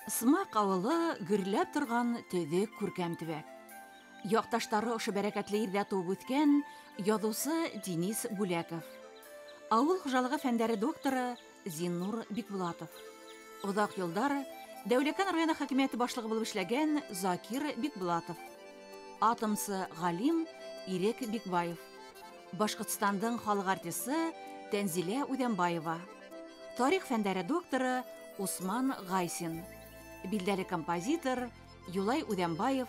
Сымак авылы гөрләп торган төҙөк күркәм төбәк. Якташтары ошо бәрәкәтле ирдә туып үткән язучы Денис Бүләков. Авыл хуҗалыгы фәннәре докторы Зиннур Бикбулатов. Узак елдар Дәүләкән районы хакимияте башлыгы булып эшләгән Закир Бикбулатов. Атомсы Галим Ирек Бикбаев. Башкортстандың халык артисты Тәнзилә Үдәнбаева. Тарих фәннәре докторы Усман Гайсин. Билдәле композитор Юлай Үдәнбаев,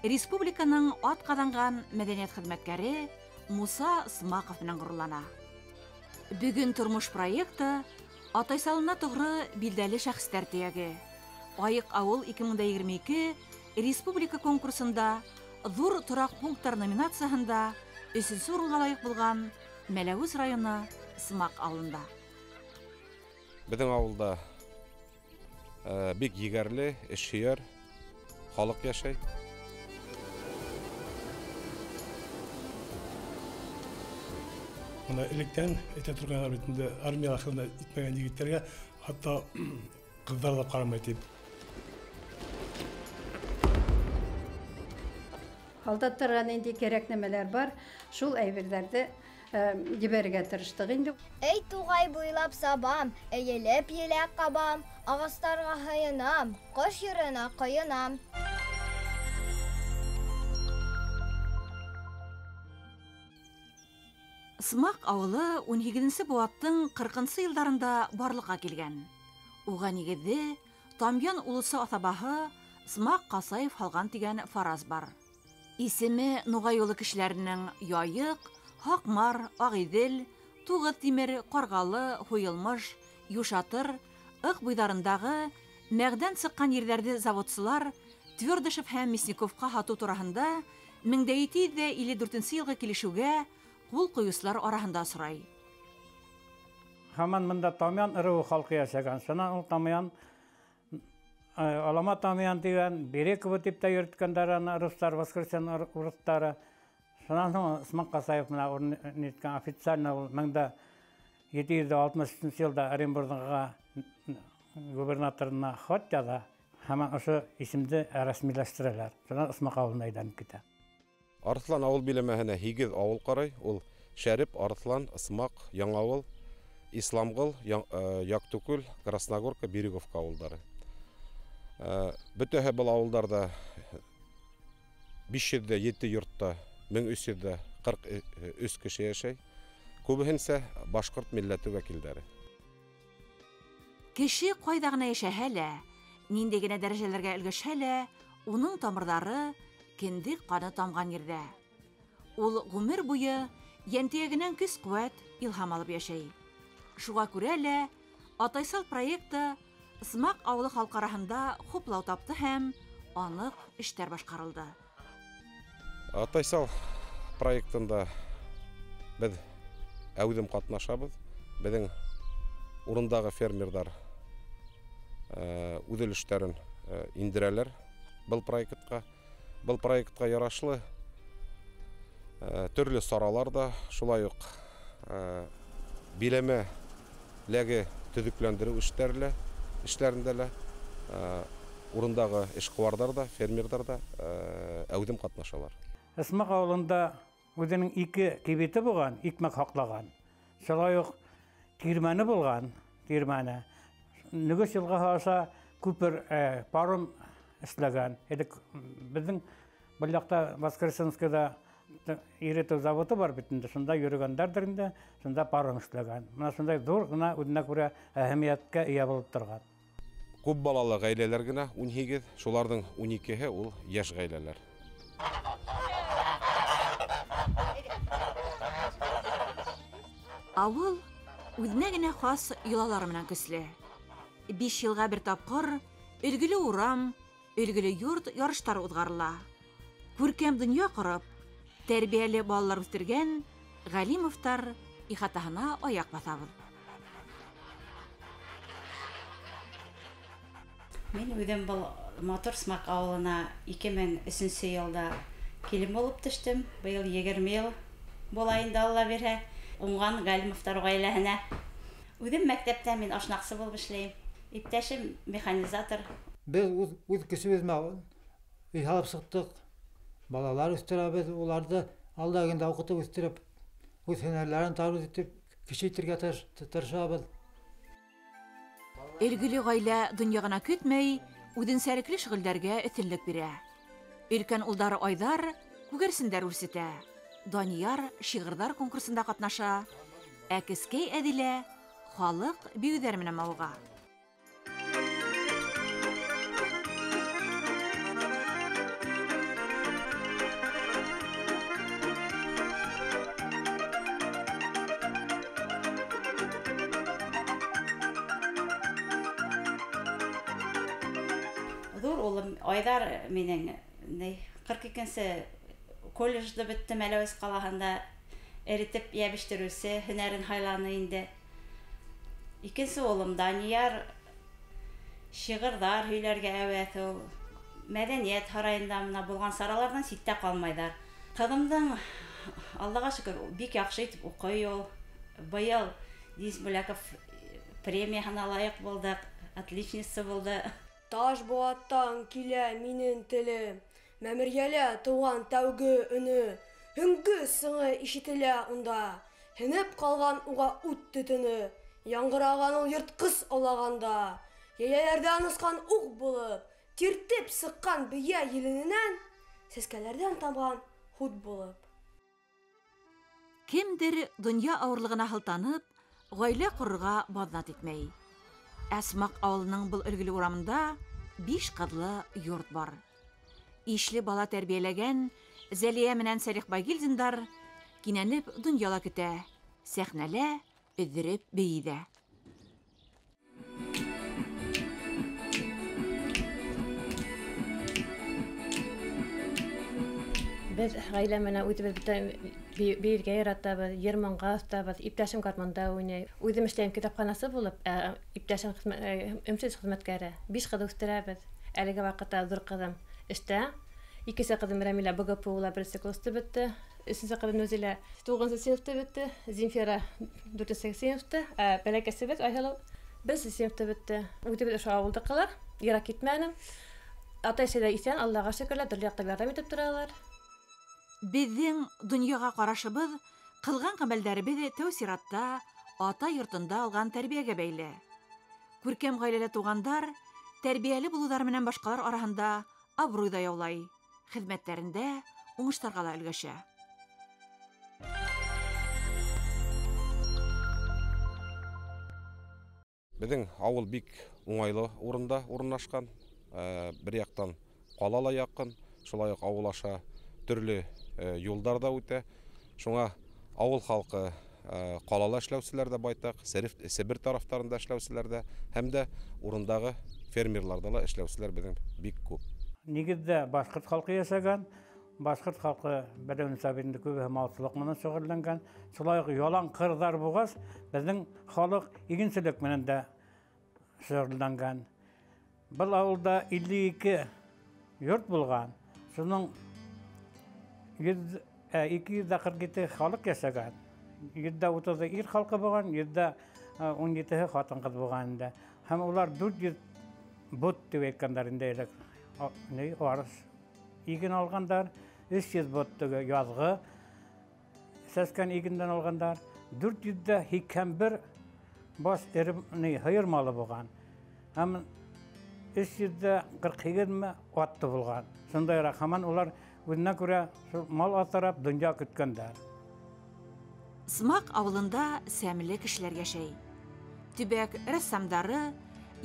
республиканың атказанган мәдәният хезмәткәре Муса Смаков белән горурлана. Бүген тормыш проекты Атайсалына тугры билдәле шәхестәр төяге. Айык авыл 2022 республика конкурсында зур торак пункттар номинациясында 3нче урынга лаек булган Мәләвез районы Смак авылында. Безнең авылда бик егәрле, эшчәнләр, халык яшәй. Ана электән әйтә торганнар бит инде армия ахырында итмәгән егетләргә хатта кызлар да карамый дип. Алдаттырган инде кирәк нәмәләр бар, шул әйберләрне җибәрергә тырыштык инде. Эй тугай буйлап сабам, әйелеп еләк кабам, агастарга һыенам, кош йөренә кыенам. Смак авылы 18нче буаттың 40нчы елларында барлыкка килгән. Уга нигезе Тамьян улысы атабаһы Смак Касаев халган дигән фараз бар. Исеме Нугай юлы кешеләренең Яйык, Хакмар, Агыйдел, Тугыз Тимер, Каргалы, Хуелмыш, Юшатыр, Ык буйдарындагы мәгъдән сыккан ерләрде заводчылар Твердышев һәм Мясниковка хату тураһында 1754 елга килешүгә кул куюслар араһында сорай. Һаман монда Тамьян ырыу халкы яшәгән. Шуннан ул Тамьян Алама Тамьян дигән Береково дип тә йөрткәннәр аны руслар, воскресен урыстары. Шуннан соң Смак Касаев менә ниткән официально ул 1763 елда Оренбургга губернаторына хат яза. Һәм ошо исемде рәсмиләштерәләр. Шуннан Смак авылына әйләнеп китә. Арыслан авыл биләмәһенә 8 авыл карый. Ул Шәрип, Арыслан, Смак, Яңавыл, Исламгыл, Яктүкүл, Красногорка, Береговка авылдары. Бөтәһе бу авылларда 507 йортта 1343 кеше яшәй. Күбеһенсә башкорт милләте вәкилләре. Кеше кайда гына яшәһә лә, нинди генә дәрәҗәләргә өлгәшһә лә, уның тамырлары кендек каны тамган ердә. Ул гомер буе янтиягеннән көч-куәт, илһам алып яшәй. Шуңа күрә лә Атайсал проекты Смак авылы халкы арасында хуплау тапты һәм анык эшләр башкарылды. Атайсал проектында без әүдем катнашабыз. Безнең урындагы фермерлар үз өлешләрен индерәләр был проектка. Был проектка ярашлы төрле саралар да, шулай ук биләмәләге төзекләндерү эшләрендә лә урындагы эшкуарлар да, фермерлар да әүдем катнашалар. Смак авылында үзенең 2 кибете булган, икмәк хаклаган. Шулай ук тирмәне булган, тирмәне. Нигез елга хаша күпер паром эшләгән. Безнең Бәлләкта Воскресенскида иретү заводы бар бит инде. Шунда йөргәннәрдер инде, шунда паром эшләгән. Менә шундай зур гына үзенә күрә әһәмияткә ия булып торган. Күп балалы гаиләләр генә 18, шуларның 12-һе ул яшь гаиләләр. Авыл үзенә генә хас йолалары белән көчле. 5 елга бер тапкыр өлгеле урам, өлгеле йорт ярыштары узгарыла. Күркәм дөнья корып, тәрбияле балалар үстергән Галимовтар ихатаһына аяк басабыз. Мен үдем был мотор Смак авылына 2003 елда килем булып төштем. Быел 20 ел булайында Алла бирһә. Уңган Галимовтар гаиләһенә. Үдем мәктәптә мин ашнаксы булып эшләйм. Иптәшем механизатор, Biz үз кешебезме ыйхалып чыктык. Балалар үстерәбез, уларды алдагында укытып үстереп, үз һөнәрләрен тарuz итеп кичитергә тырышабыз. Элгиле гаилә дөньягына көтмәй, үденсәлекле шөгыльләргә өстенлек бирә. Өлкән улдары Айдар күгәрсендәр үрсетә. Данияр шигырьләр конкурсында катнаша. Ә кескәй Әдилә халык биюҙәр менән мауга. Ҙур улым Айдар минең 42-нче колледжды бетте Мәләвез ҡалаһында эретеп йәбештереүсе һөнәрен һайланы инде. Икенсе улым Данияр шиғырҙар һөйләргә әүәҫ ул. Мәҙәниәт һарайында мына булған сараларҙан ситтә ҡалмайҙар. Ҡыҙымдың Аллаға шөкөр бик яҡшы итеп уҡый ул. Быйыл Денис Бүләков премияһына лайыҡ булды, отличница булды. Таш Булаттан килә минең телем, мәмерйәлә тыуған тәүге өне, һөңгө сыңы ишетелә унда, һенеп ҡалған уға ут төтөнө, яңғыраған ул йыртҡыс аулаганда, йәйәләрҙән осҡан уҡ булып, тиртеп сыҡҡан бейә елененән, сәскәләрҙән тамған һут булып. Кемдер донъя ауырлығына һылтанып, ғаилә ҡорорға баҙнат итмәй. Әсмаҡ ауылының был өлгөлө урамында 5 ҡыҙлы йорт бар. Ишле бала тәрбиәләгән Зәлиә менән Сәлих Байгилдиндар кинәнеп донъяла көтә, сәхнәлә өҙөрөп бейҙә. Biz ғаилә менән үҙебеҙ бейергә яратабыҙ, йыр-моңға оҫтабыҙ, иптәшем гармунда уйнай. Үҙем эшләйем китапханасы булып, иптәшем өмсөз хеҙмәткәре. 5 ҡыҙ үҫтерәбеҙ. Әлеге ваҡытта ҙур ҡыҙым эштә. Икенсе ҡыҙым Рәмилә БГПУ-ла 1-нче класты бөттө. Өсөнсө ҡыҙым Нәзилә 9-нчы синыфты бөттө. Зинфира 4-нче синыфты. Бәләкәсебеҙ Айһылыу 1-нче синыфты бөттө. Үҙебеҙ ошо ауылдыҡылар. Йыраҡ китмәнем. Ата-әсә дә исән, Аллаға шөкөрләр, төрлө яҡта ярҙам итеп торалар. Беҙҙең донъяға ҡарашыбыҙ, ҡылған ғәмәлдәребеҙ тәү сиратта ата йортонда алған тәрбиәгә бәйле. Күркәм ғаиләлә туғандар тәрбиәле булыуҙар менән башҡалар араһында абруй ҙа яулай, хеҙмәттәрендә уңыштарға ла өлгәшә. Беҙҙең ауыл бик уңайлы урында урынлашҡан. Бер яҡтан ҡала ла яҡын, шулай уҡ ауыл аша төрлө юлдар да үтә. Шуңа ауыл халҡы ҡалала эшләүселәр дә байтаҡ, Себер тарафтарында эшләүселәр дә, һәм дә урындағы фермерларда ла эшләүселәр беҙҙең бик күп. Нигеҙҙә башҡорт халҡы йәшәгән, башҡорт халҡы бәләүенсә инде күбеһе малсылыҡ менән шөғөлләнгән. Шулай уҡ ялан ҡырҙар булғас, беҙҙең халыҡ игенселек менән дә шөғөлләнгән. Был ауылда 52 йорт булған. Шуның 247 халык йәшәгән. 130 ир халҡы булған, 117 хатын-ҡыҙ булған инде. Һәм улар 400 бут дип әйткәндәр инде элек. Арыш иген алғандар, 300 бут яҙғы сәскән игендән алғандар, 481 баш һыйыр малы булған. Һәм 348 атты булған. Шундайыраҡ һаман улар үҙенә күрә мал аҫрап донъя көткәндәр. Смаҡ ауылында сәмле кешеләр йәшәй. Төбәк рәссамдары,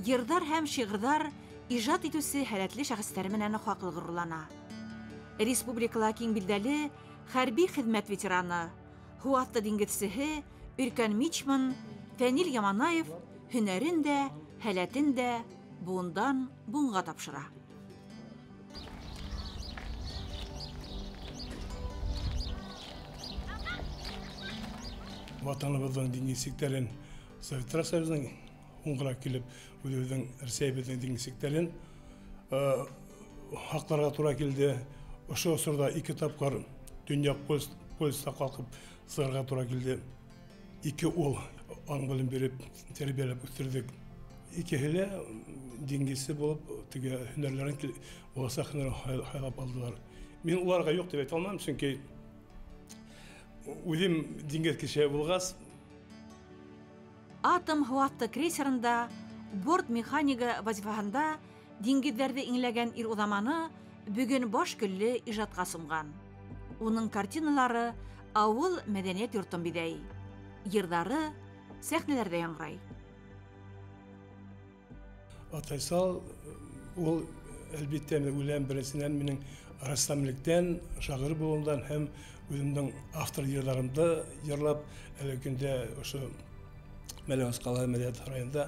йырҙар һәм шиғырҙар ижад итеүсе һәләтле шәхестәр менән хаҡлы ғорурлана. Республикала киң билдәле хәрби хеҙмәт ветераны, һыу аҫты диңгеҙсеһе Өлкән Мичман Фәнил Яманаев һөнәрен дә, һәләтен дә буындан буынға тапшыра. Ватаныбыҙҙың дини сектәрен Советтар Союзының уңғыра килеп, үҙебеҙҙең Рәсәйбеҙҙең дини сектәрен хаҡларға тура килде. Ошо осорҙа 2 тапҡыр донъя поезда ҡалҡып сығырға тура килде. 2 ул аң белем биреп, тәрбиәләп үҫтерҙек. Икеһе лә диңгеҙсе булып теге һөнәрләрен буласак һөнәрен хайлап алдылар. Мин уларга юк дип әйтә алмам, чөнки үзем диңгез кеше булгас, Атом һуатты крейсерында борт механигы вазифаһында диңгеҙҙәрҙе иңләгән ир уҙаманы бөгөн баш көллө ижадҡа сумған. Уның картиналары ауыл мәҙәниәт йортон биҙәй. Йырҙары сәхнәләрҙә яңғырай. Атайсал ул әлбиттә үлән беренсенән минең рәссамлыктан, шағир булуымдан һәм үземнең автор йырларымды йырлап, әле көндә ошо Мәләүез ҡалаһы Мәдәниәт һарайында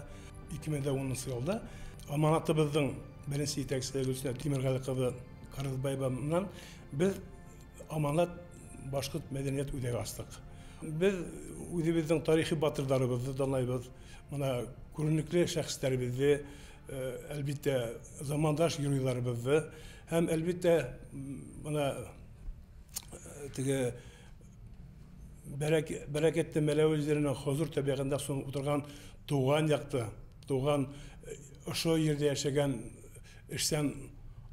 2010 елда аманатыбыҙҙың беренсе етәксеһе Гөлсинә Тимерғәле ҡыҙы Ҡырғыҙбаева менән беҙ аманат башҡорт мәҙәниәт үҙәге астыҡ. Беҙ үҙебеҙҙең тарихи батырҙарыбыҙҙы данлайбыҙ, мына күренекле шәхестәребеҙҙе, әлбиттә замандаш геройҙарыбыҙҙы һәм әлбиттә мына теге бәрәкәтте Мәләүез еренең хозур тәбиғәтендә утырған туған яҡты, туған ошо ерҙә йәшәгән эшсән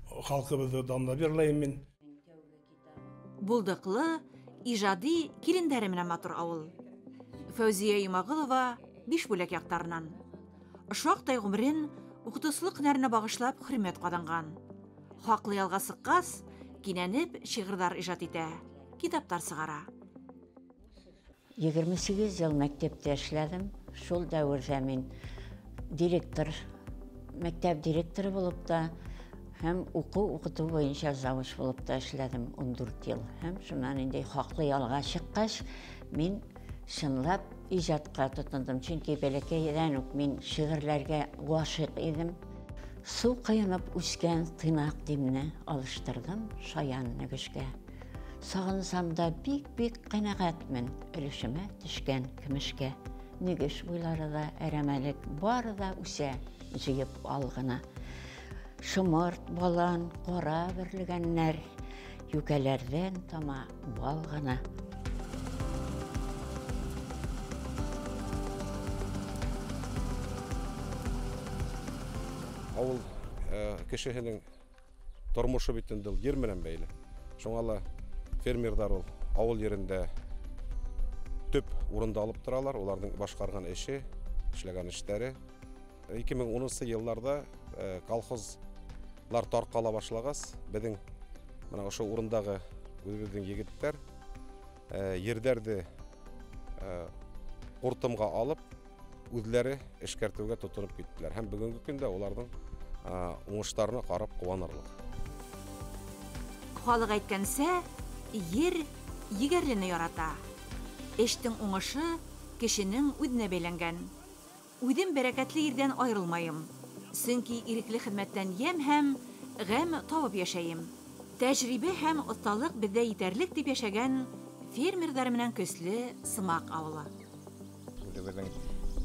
халҡыбыҙҙы данлап йырлайым мин. Булдыҡлы, ижади килендәре менән матур ауыл. Фәүзиә Йомағолова 5 бүләк яҡтарынан. Шаҡтай ғүмерен уҡытыусылыҡ һөнәренә бағышлап хөрмәт ҡаҙанған. Хаҡлы ялға сыҡҡас, кинәнеп шиғырҙар ижад итә, китаптар сығара. 28 йыл мәктәптә эшләдем. Шул дәүерҙә мин директор, мәктәп директоры булып та һәм уҡытыу буйынса завуч булып та эшләдем 14 йыл. Һәм шунан инде хаҡлы ялға сыҡҡас, мин шынлап ижадҡа тотондом. Чөнки бәләкәйҙән үк мин шиғырләргә ғашиҡ идем. Су ҡайынып үскән тыйнаҡ dimне алыштырҙым шаян нөгөшкә. Сағынсам да бик ҡәнәғәтмен өлөшөмә төшкән көмөшкә. Нөгөш буйлары да әрәмәлек, бары да үсә, жыйып алғына. Шымырт, балан, ҡара берлегәннәр, йүкәләрҙән тама бал ғына. Ауыл кешеһенең тормошы бит инде ер менән бәйле. Шуңа ла фермердар ул ауыл ерендә төп урында алып торалар, уларның башҡарған эше, эшләгән эштәре. 2010 йылларда колхозлар тарҡала башлагас, беҙҙең мына ошо урындағы үҙебеҙҙең егеттәр ерҙәрҙе ҡуртымға алып, үҙләре эшкәртеүгә тотоноп киттеләр. Һәм бөгөнгө көндә уларҙың уңыштарына ҡарап ҡыуанырлыҡ. Халыҡ әйткәнсә, ер егәрлене ярата. Эштең уңышы кешенең үҙенә бәйләнгән. Үҙем бәрәкәтле ерҙән айырылмайым. Сөнки ирекле хеҙмәттән йәм һәм ғәм табып йәшәйем. Тәжрибә һәм оҫталыҡ беҙҙә етәрлек дип йәшәгән фермерҙар менән көслө Сымаҡ ауылы. Үҙебеҙҙең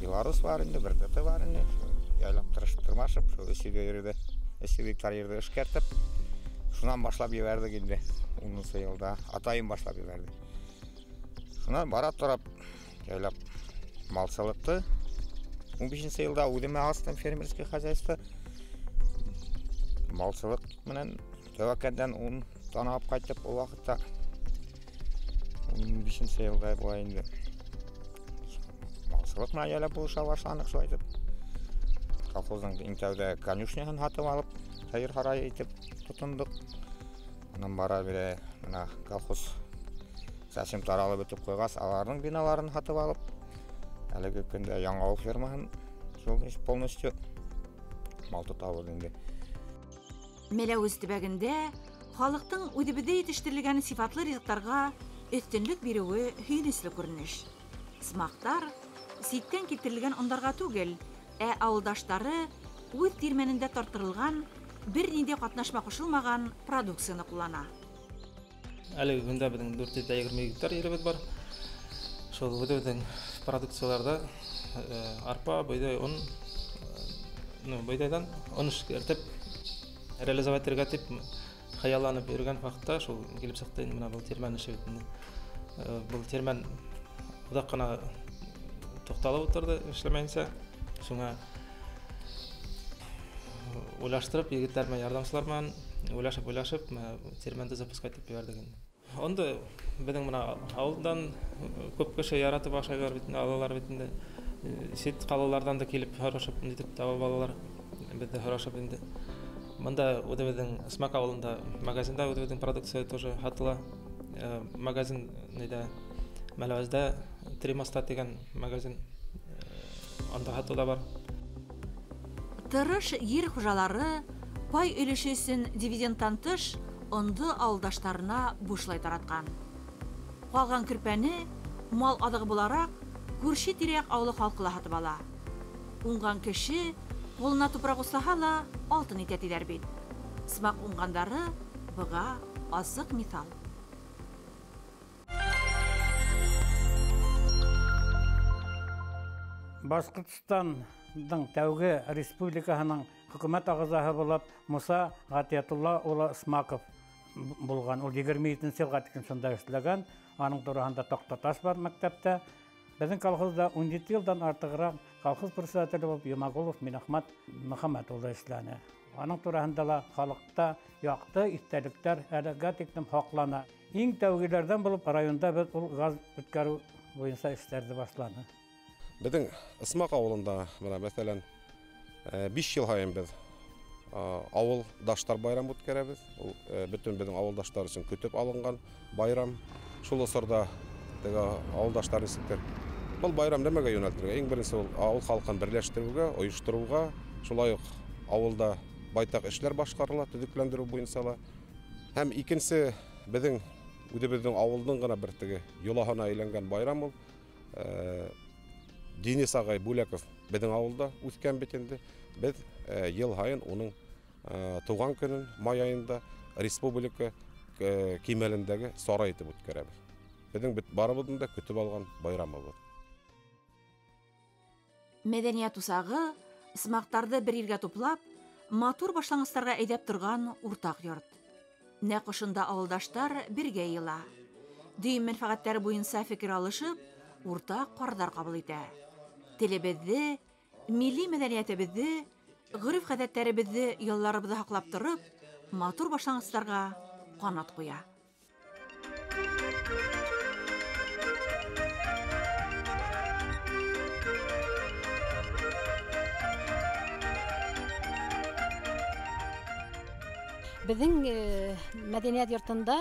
Белорус бар инде, бер ДТ бар инде. Яйлап тырмашып, өсө гектар ерҙе эшкәртеп, шунан башлап ебәрҙек инде. 10 йылда атайым башлап ебәрҙе. Шунан бара торап, яйлап малсылыҡты. 15 йылда үҙемә астым фермерский хозяйство. Малсылыҡ менән тәүәккәлдән 10 танап ҡайтып, ул ваҡытта 15 йылда булай инде. Малсылыҡ менән яйлап булыша башланыҡ шулай итеп. Колхоздың иң тәүҙә конюшняһын һатып алып, һыйыр һарайы итеп тотондоҡ. Анан бара бире мына колхоз сәсем таралып бөтөп ҡуйғас, аларҙың биналарын һатып алып, әлеге көндә Яңауыл фермаһын полностью мал тотабыҙ инде. Мәләүез төбәгендә халыҡтың үҙебеҙҙә етештерелгән сифатлы ризыҡтарға өҫтөнлөк биреүе һөйөнөслө күренеш. Сымаҡтар ситтән килтерелгән ондарға түгел, ә ауылдаштары үҙ тирмәнендә тартырылған, бер ниндәй ҡатнашма ҡушылмаған продукцияны ҡуллана. Әлеге көндә беҙҙең 420 гектар еребеҙ бар. Шул үҙебеҙҙең продукцияларда арпа, бойҙай, он, бойҙайҙан он эшкәртеп, реализовать итергә тип хыялланып йөрөгән ваҡытта шул килеп сыҡты инде мына был тирмән эше. Был тирмән оҙаҡ ҡына туҡталып ултырҙы эшләмәйенсә. Шуңа ойлаштырып, егетләрмен ярдәмчылармен ойлашып, термәнде запускать итеп җибәрдек. Онда безнең менә авылдан күп кеше яратып ашайлар бит, алалар бит инде. Сет калалардан да килеп харашып итеп таба балалар. Бездә харашып инде. Монда үзебезнең Смак авылында магазинда үзебезнең продукция тоже хатыла. Магазин нидә Мәләвездә Тримоста дигән магазин анда хатыла бар. Тырыш ер хуҗалары пай өлеше өчен дивидендтан тыш онды авылдаштарына бушлай тараткан. Калган көрпәне мал адыгы буларак күрше тирәк авылы халкы сатып ала. Уңган кеше колына тупрак услаһа ла алтын итә диләр бит. Смак уңгандары буга асык мисал. Башкортстандың тәүге республикаһының хөкүмәт агызаһы булып Муса Гатиятулла улы Исмаков булган. Ул 27 елга тикен шунда эшләгән. Аның турында Токтаташ бар мәктәптә. Безнең колхозда 17 елдан артыграк колхоз председателе булып Ямагулов Минахмат Мөхәммәд улы эшләнә. Аның турында ла халыкта якты истәлектәр әлегә тиклем хаклана. Иң тәүгеләрдән булып районда без ул газ үткәрү буенча эшләрне башланы. Безнең Исмак авылында, мәсәлән, 5 ел һайын без авылдаштар байрам үткәрәбез. Ул бөтен безнең авылдаштар өчен көтеп алынган байрам. Шул осырда авылдаштар исектер. Бұл байрам нәмәгә юнәлтергә? Иң беренче ул авыл халкын берләштерүгә, оештыруга, шулай ук авылда байтак эшләр башкарыла, төзекләндерү буенча. Һәм икенче безнең үзебезнең авылның гына бер теге юлаһына әйләнгән байрам ул. Денис агай Бүләков безнең авылда үткән бит инде. Без ел һайын уның туган көнен май айында республика кимәлендәге сарай итеп үткәрәбез. Безнең бит барыбызның да көтеп алган байрамы бу. Мәдәният усагы Исмактарды бер ергә туплап, матур башлангычларга әйдәп торган уртак йорт. Нәкъ ошында авылдаштар бергә йыла. Дөйм мәнфәгатьләре буенча фикер алышып, уртак карар кабул итә. Телебезне, милли мәдәниятебезне, гырыф-гадәтләребезне ялларыбызда һаклап торып, матур башлангычларга канат куя. Безнең мәдәният йортында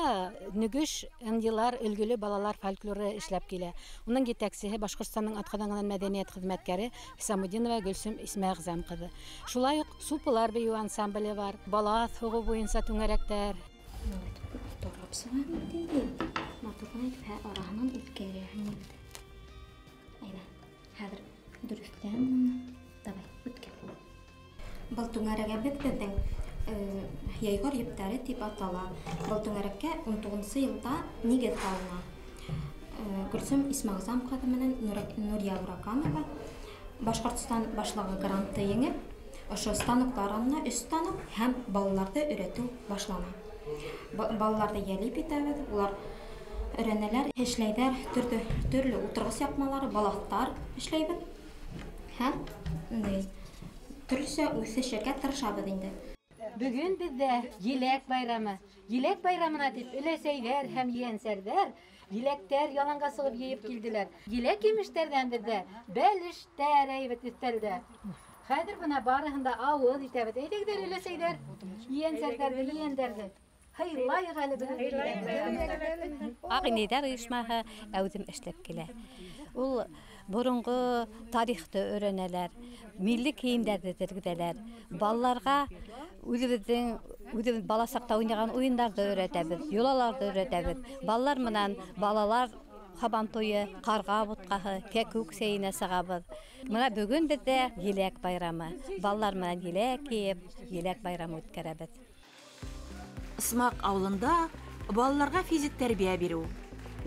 Нүгеш ындилар өлгеле балалар фольклоры эшләп килә. Уның җитәкчесе Башкортстанның атказанган мәдәният хезмәткәре Хисамуддинова Гөлсем Исмәгъзәм кызы. Шулай ук Супылар бию ансамбле бар, бала сугы буенча түңәрәктәр. Был түңәрәгә беткәндән Яйгор ептәре дип атала. Был түңәрәккә 19 елда нигез салына. Гөлсем Исмәгъзәм кызы менән Нурия Ураканова Башкортстан башлыгы гранты еңеп, ошо станокларына 3 станок һәм балаларды өйрәтү башлана. Балаларды ялип итәбез, улар өйрәнәләр, эшләйләр, төрле утыргыс япмалары, балактар эшләйбез. Һәм төрлечә үсешергә тырышабыз инде. Бүген бездә Еләк байрамы. Еләк байрамына дип өләсәйләр һәм янсәрләр еләктәр яланга сыгып йыеп килделәр. Еләк имештәрдән бездә бәлештәр әйбәт өстәлдә. Хәзер бuna барыһында авыз итәбез. Әйдәгез өләсәйләр, янсәрләрне, яннәрне. Хәйрлай галибе. Агынедар оешмаһы әүзем эшләп килә. Ул борынгы тарихты өйрәнәләр, милли киемдәрне тергеҙәләр. Балаларга үзебезнең бала сакта уйнаган уеннарны өйрәтәбез, юлаларны өйрәтәбез. Балалар менән балалар Хабан туйы, карга буткаһы, кәкүк сәйенә сыгабыз. Менә бүген бездә Еләк байрамы. Балалар менән еләк киеп, Еләк байрамы үткәрәбез. Смак авылында балаларга физик тәрбия бирү,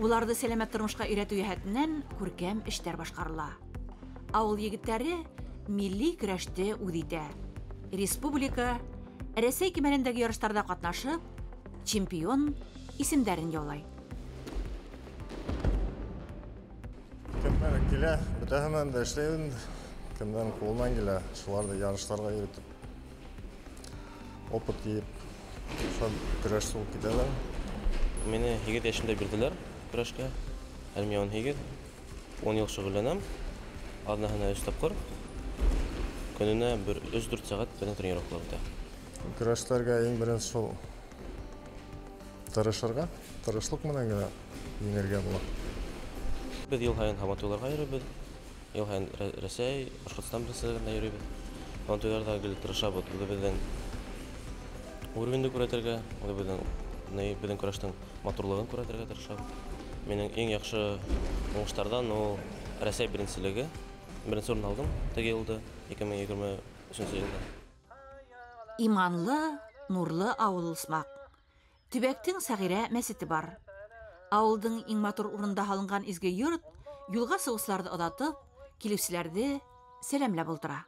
уларды сәламәт тормышка өйрәтү яһәтеннән күркәм эшләр башкарыла. Авыл егетләре милли көрәштә үз итә. Республика, Рәсәй кимәлендәге ярышларда катнашып, чемпион исемнәрен яулай. Кемнәр килә, бөтәһеннән дә эшләйбез. Кемнән кулынан килә, шуларны ярышларга йөртеп опыт еп, шон күрәш сул китәләр. Мені 7 yaşımda bildiler күрәшкә. Әлме 17, 10 ел шөгыльләнәм. Аднаһына 3 тапкыр. Көненә 3-4 сәгать бәдән тренировкалар үтә. Көрәшләргә иң беренче шул тырышырга, тырышлык менән генә еңәргә була. Без ел һайын хаматуларга йөрибез. Ел һайын Рәсәй, Башкортстан белән йөрибез. Хаматуларда гел тырышабыз. Безнең уровеньне күрәтергә, безнең көрәштең матурлыгын күрәтергә тырышабыз. Минең иң яхшы уңыштардан ул Рәсәй беренчелеге. Беренче урын алдым теге елда 2023 елда. Иманлы, нурлы авыл Усмак. Төбәктең Сәгирә мәсете бар. Авылдың иң матур урында һалынган изге йорт юлга сыгышларды оҙатып, килүселәрҙе сәламләп ултыра.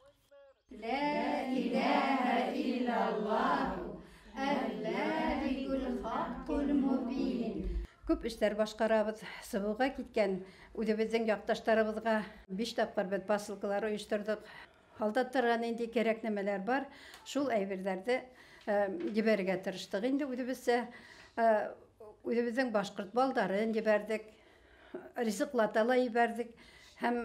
Ла илаһа иллаллаһ, әл-ләһикул хаккул мубин. Күп эштәр башҡарабыҙ. Сыбыуға киткән үҙебеҙҙең яҡташтарыбыҙға 5 тапҡыр беҙ посылкалар ойошторҙоҡ. Һалдаттарға инде кәрәк нәмәләр бар. Шул әйберҙәрҙе ебәргә тырыштыҡ. Инде үҙебеҙҙең башҡорт балдарын ебәрҙек, ризыҡлата ла ебәрҙек. Һәм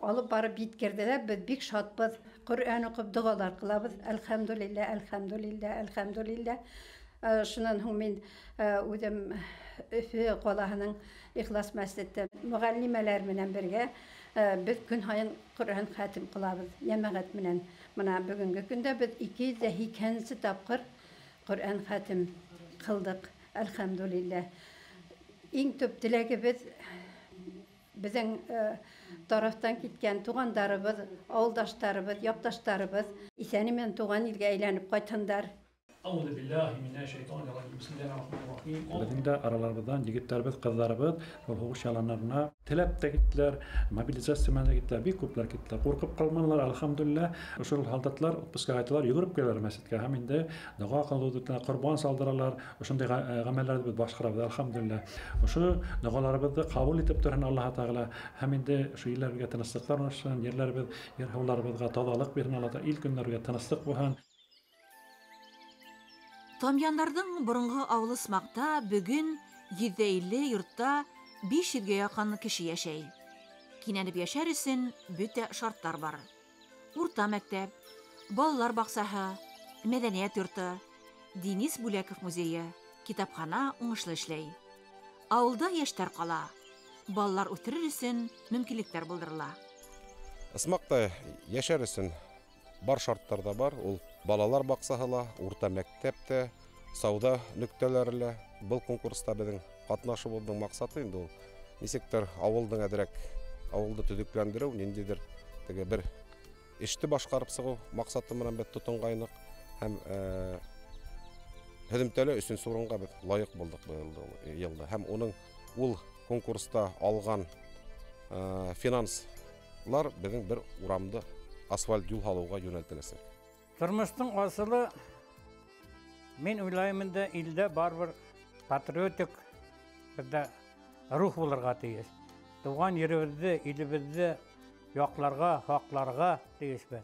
алып барып еткерҙеләр. Беҙ бик шатбыҙ. Ҡөрьән уҡып доғалар ҡылабыҙ. Әлхәмдүлилләһ, әлхәмдүлилләһ, әлхәмдүлилләһ. Шунан һуң мин үҙем Өфө ҡалаһының Ихлас мәсеттә мөғәллимәләр менән бергә беҙ көн һайын Ҡөрьән хәтим ҡылабыҙ, йәмәғәт менән. Мына бөгөнгө көндә беҙ 280 тапҡыр Ҡөрьән хәтим ҡылдыҡ. Әлхәмдүлилләһ. Иң төп теләгебеҙ безнең тарафтан киткән туғандарыбыҙ, ауылдаштарыбыҙ, яҡташтарыбыҙ исән-имин туған илгә әйләнеп ҡайтһындар. أعوذ بالله من الشيطان الرجيم بسم الله الرحمن الرحيم. Bizning de aralarımızdan yigitlerimiz, kızlarımız hoğuş yalanlarına tilep de gittiler, mobilizasyona da gittiler, bir köpler gittiler. Korkup kalmadılar elhamdülillah. Uşul haldatlar, otpuska gaytılar yugurub gelirler mescitke. Hem indi dağa kıldıklarına kurban saldıralar. Uşunday gamellerdi biz başkarabız elhamdülillah. Uşu dağalarımızı kabul edip durun Allah Teala. Hem indi şu yerlerine tanıştıklar olsun, yerlerimiz, yerhavlarımızga tadalık verin Allah Teala. İlk günlerine tanıştık bu han. Тамьяндарҙың боронғо ауылы Смакта бөгөн 750 йортта 500-гә яҡын кеше йәшәй. Кинәнеп йәшәр өсөн бөтә шарттар бар. Урта мәктәп, балалар баҡсаһы, мәҙәниәт йорто, Денис Бүләков музейы, китапхана уңышлы эшләй. Ауылда йәштәр ҡала. Балалар үҫтерер өсөн мөмкинлектәр булдырыла. Смакта йәшәр өсөн бар шарттар да бар. Ул балалар баҡсаһы ла, урта мәктәптә, сауда нөктәләре лә. Был конкурста беҙҙең ҡатнашыуыбыҙҙың маҡсаты инде ул. Нисектер ауылдың әҙерәк ауылды төҙөкләндереү, ниндәйҙер теге бер эште башҡарып сығыу маҡсаты менән беҙ тотонғайныҡ. Һәм һөҙөмтәлә 3-нче урынға беҙ лайыҡ булдыҡ был йылда. Һәм уның ул конкурста алған финанслар беҙҙең бер урамды асфальт юл һалыуға йүнәлтеләсәк. Тормоштың асылы, мен уйлаймын да, илдә барбыр патриотик беҙҙә рух булырға тейеш. Туған еребеҙҙе, илебеҙҙе яҡларға, һаҡларға тейешбеҙ.